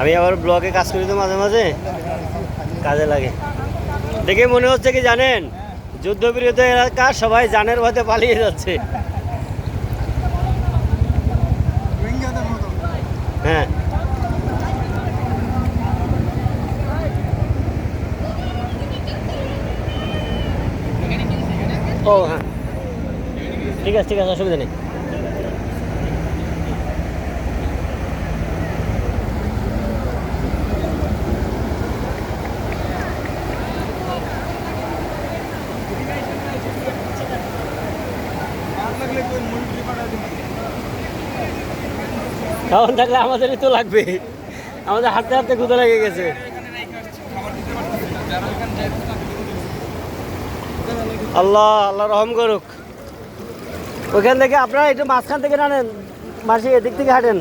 আমি আবার ব্লগে কাজ করি তো মাঝে মাঝে, কাজে লাগে। দেখে মনে হচ্ছে কি জানেন, যুদ্ধবিরত এলাকা, সবাই জানের ভয়তে পালিয়ে যাচ্ছে। হ্যাঁ, ও হ্যাঁ, ঠিক আছে ঠিক আছে, অসুবিধা নেই। খাওয়ান থাকলে আমাদেরই তো লাগবে, আমাদের হাঁটতে হাঁটতে ক্ষুধা লেগে গেছে। আল্লাহ আল্লাহ রহম করুক। ওইখান থেকে আপনারা একটু মাঝখান থেকে টানেন, মাসি এদিক থেকে হাঁটেন।